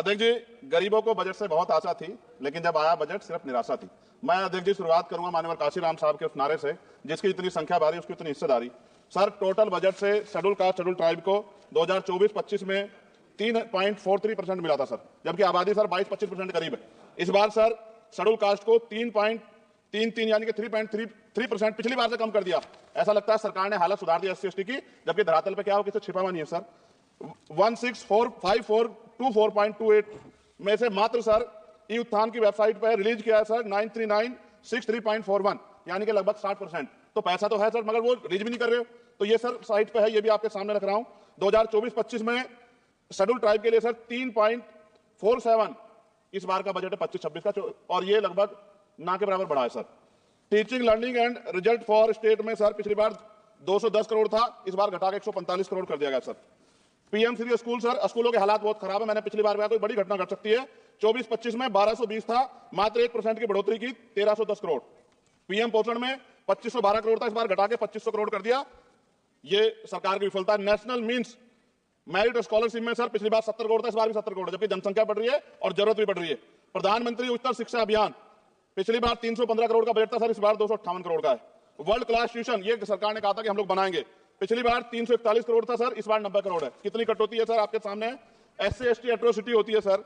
अध्यक्ष जी, गरीबों को बजट से बहुत आशा थी, लेकिन जब आया बजट सिर्फ निराशा थी। मैं अध्यक्ष जी शुरुआत करूंगा माननीय काशीराम साहब के उस नारे से, जिसकी इतनी संख्या भारी उसकी इतनी हिस्सेदारी। सर, टोटल बजट से शेड्यूल कास्ट शेड्यूल ट्राइब को 2024-25 में 3.43% मिला था सर, जबकि आबादी सर 22-25% करीब है। इस बार सर शेड्यूल कास्ट को 3.33 यानी कि 3.33% पिछली बार से कम कर दिया। ऐसा लगता है सरकार ने हालत सुधार दी SC/ST की, जबकि धरातल पे क्या हो, किसी छिपा हुआ नहीं है सर। 1645424.28 में से मात्र सर ई उत्थान की वेबसाइट पर रिलीज किया है सर 93963.41, यानी कि लगभग 60%। तो पैसा तो है सर, मगर वो रिलीज भी नहीं कर रहे हो। तो ये सर साइट पे है, ये भी आपके सामने रख रहा हूं। 2024-25 में शेड्यूल ट्राइब के लिए सर 3.47 इस बार का बजट है 25-26 का, और ये लगभग ना के बराबर बढ़ा है sir. Teaching learning and result for state में सर पिछली बार 210 करोड़ था, इस बार घटा के 145 करोड़ कर दिया गया sir. PM Shri school sir, स्कूलों के हालात बहुत खराब है। मैंने पिछली बार कहा कोई बड़ी घटना घट सकती है। 24-25 में 1220 था, मात्र 1% की बढ़ोतरी की 1310 करोड़। PM पोषण में 2512 करोड़ था, इस बार घटा के 2500 करोड़ कर दिया। ये सरकार की विफलता। नेशनल मीन्स मेरिट स्कॉलरशिप में सर पिछली बार 70 करोड़ था, इस बार भी 70 करोड़, जबकि जनसंख्या बढ़ रही है और जरूरत भी बढ़ रही है। प्रधानमंत्री उच्चतर शिक्षा अभियान, पिछली बार 315 करोड़ का बजट था सर, इस बार 258 करोड़ का है। वर्ल्ड क्लास ट्यूशन, ये सरकार ने कहा था कि हम लोग बनाएंगे, पिछली बार 341 करोड़ था सर, इस बार 90 करोड़ है। कितनी कटौती है सर आपके सामने। SC/ST एट्रोसिटी होती है सर,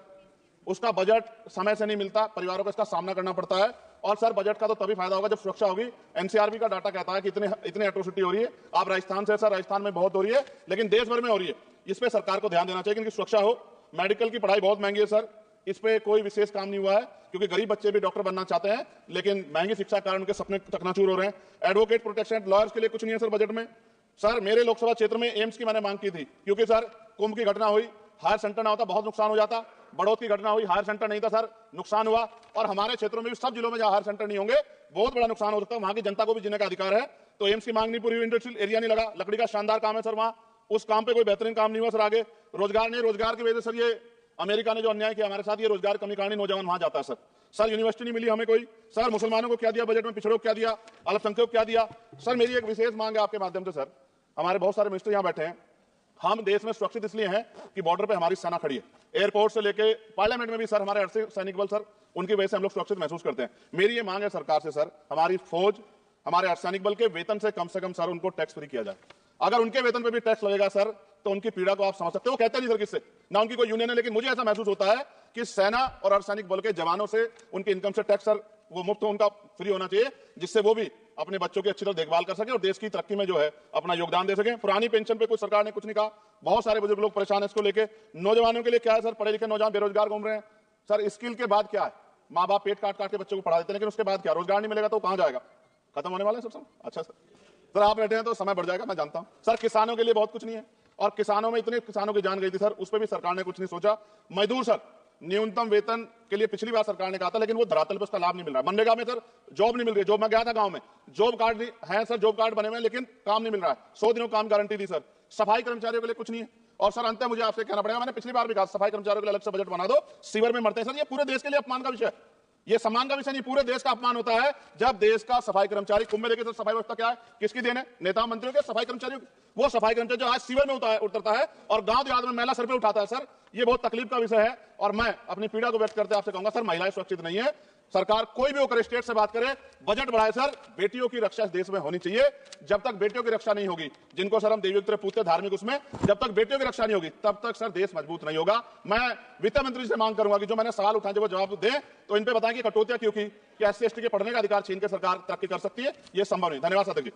उसका बजट समय से नहीं मिलता, परिवारों को इसका सामना करना पड़ता है। और सर बजट का तो तभी फायदा होगा जब सुरक्षा होगी। NCRB का डाटा कहता है कि इतने एट्रोसिटी हो रही है। आप राजस्थान से सर, राजस्थान में बहुत हो रही है, लेकिन देश भर में हो रही है। इस पे सरकार को ध्यान देना चाहिए कि सुरक्षा हो। मेडिकल की पढ़ाई बहुत महंगी है सर, इस पे कोई विशेष काम नहीं हुआ है, क्योंकि गरीब बच्चे भी डॉक्टर बनना चाहते हैं, लेकिन महंगी शिक्षा के कारण उनके सपने चकनाचूर हो रहे हैं। एडवोकेट प्रोटेक्शन, लॉयर्स के लिए कुछ नहीं है सर बजट में। सर मेरे लोकसभा क्षेत्र में एम्स की मैंने मांग की थी, क्योंकि सर कुंभ की घटना हुई, हायर सेंटर ना होता बहुत नुकसान हो जाता। बड़ौद की घटना हुई, हायर सेंटर नहीं था सर, नुकसान हुआ। और हमारे क्षेत्रों में भी सब जिलों में जहां हायर सेंटर नहीं होंगे बहुत बड़ा नुकसान हो सकता है। वहां की जनता को भी जीने का अधिकार है। तो एम्स की मांग नहीं पूरी हुई, इंडस्ट्रियल एरिया नहीं लगा। लकड़ी का शानदार काम है सर, वहां उस काम पे कोई बेहतरीन काम नहीं हुआ सर। आगे रोजगार नहीं, रोजगार की वजह से सर ये अमेरिका ने जो अन्याय किया हमारे साथ, ये रोजगार कमी कारण नौजवान वहां जाता है सर। सर यूनिवर्सिटी नहीं मिली हमें कोई। सर मुसलमानों को क्या दिया बजट में, पिछड़ों को क्या दिया, अल्पसंख्यकों को क्या दिया। सर मेरी एक विशेष मांग है आपके माध्यम से सर, हमारे बहुत सारे मिनिस्टर यहां बैठे हैं। हम देश में सुरक्षित इसलिए हैं कि बॉर्डर पे हमारी सेना खड़ी है। एयरपोर्ट से लेके पार्लियामेंट में भी सर हमारे अर्धसैनिक बल सर, उनकी वजह से हम लोग सुरक्षित महसूस करते हैं। मेरी ये मांग है सरकार से सर, हमारी फौज, हमारे अर्धसैनिक बल के वेतन से कम सर उनको टैक्स फ्री किया जाए। अगर उनके वेतन पे भी टैक्स लगेगा सर, तो उनकी पीड़ा को आप समझ सकते हो। वो कहते नहीं सर किससे, ना उनकी कोई यूनियन है, लेकिन मुझे ऐसा महसूस होता है कि सेना और अर्धसैनिक बल के जवानों से उनकी इनकम से टैक्स सर वो मुफ्त उनका फ्री होना चाहिए, जिससे वो भी अपने बच्चों की अच्छी तरह देखभाल कर सके और देश की तरक्की में जो है अपना योगदान दे सके। पुरानी पेंशन पे कुछ सरकार ने कुछ नहीं कहा, बहुत सारे बुजुर्ग लोग परेशान है इसको लेके। नौजवानों के लिए क्या है सर, पढ़े लिखे नौजवान बेरोजगार घूम रहे हैं सर। स्किल के बाद क्या है, माँ बाप पेट काट काट के बच्चों को पढ़ा देते हैं, लेकिन उसके बाद क्या, रोजगार नहीं मिलेगा तो कहां जाएगा, खत्म होने वाला है सब। अच्छा सर आप बैठे हैं तो समय बढ़ जाएगा, मैं जानता हूं सर। किसानों के लिए बहुत कुछ नहीं है, और किसानों में इतने किसानों की जान गई थी सर, उस पर भी सरकार ने कुछ नहीं सोचा। मजदूर सर, न्यूनतम वेतन के लिए पिछली बार सरकार ने कहा था, लेकिन वो धरातल पे उसका लाभ नहीं मिल रहा। मनरेगा में सर जॉब नहीं मिल रही। जॉब में गया था गांव में, जॉब कार्ड है सर, जॉब कार्ड बने हुए हैं, लेकिन काम नहीं मिल रहा है। 100 दिनों काम गारंटी दी सर। सफाई कर्मचारियों के लिए कुछ नहीं है। और सर अंत में मुझे आपसे कहना पड़ेगा, मैंने पिछली बार भी कहा सफाई कर्मचारियों के लिए अलग से बजट बना दो, सीवर में मरते हैं सर। ये पूरे देश के लिए अपमान का विषय है, ये सम्मान का विषय नहीं, पूरे देश का अपमान होता है जब देश का सफाई कर्मचारी कुंभ में लेके। सर सफाई व्यवस्था क्या है, किसकी देन है, नेता मंत्रियों के, सफाई कर्मचारियों की। वो सफाई कर्मचारी जो आज सीवर में उतरता है और गांव देहात में मैला सर पे उठाता है सर, ये बहुत तकलीफ का विषय है। और मैं अपनी पीड़ा को व्यक्त करते आपसे कहूंगा सर, महिलाएं सुरक्षित नहीं है। सरकार कोई भी होकर स्टेट से बात करे, बजट बढ़ाए सर। बेटियों की रक्षा इस देश में होनी चाहिए। जब तक बेटियों की रक्षा नहीं होगी, जिनको सर हम देवी उत्तर पूछते धार्मिक, उसमें जब तक बेटियों की रक्षा नहीं होगी, तब तक सर देश मजबूत नहीं होगा। मैं वित्त मंत्री से मांग करूंगा कि जो मैंने सवाल उठाए वो जवाब दें, तो इन पे बताएं कि कटौतियां क्यों की, कि SC/ST के पढ़ने का अधिकार छीन के सरकार तरक्की कर सकती है, ये संभव नहीं। धन्यवाद अध्यक्ष जी।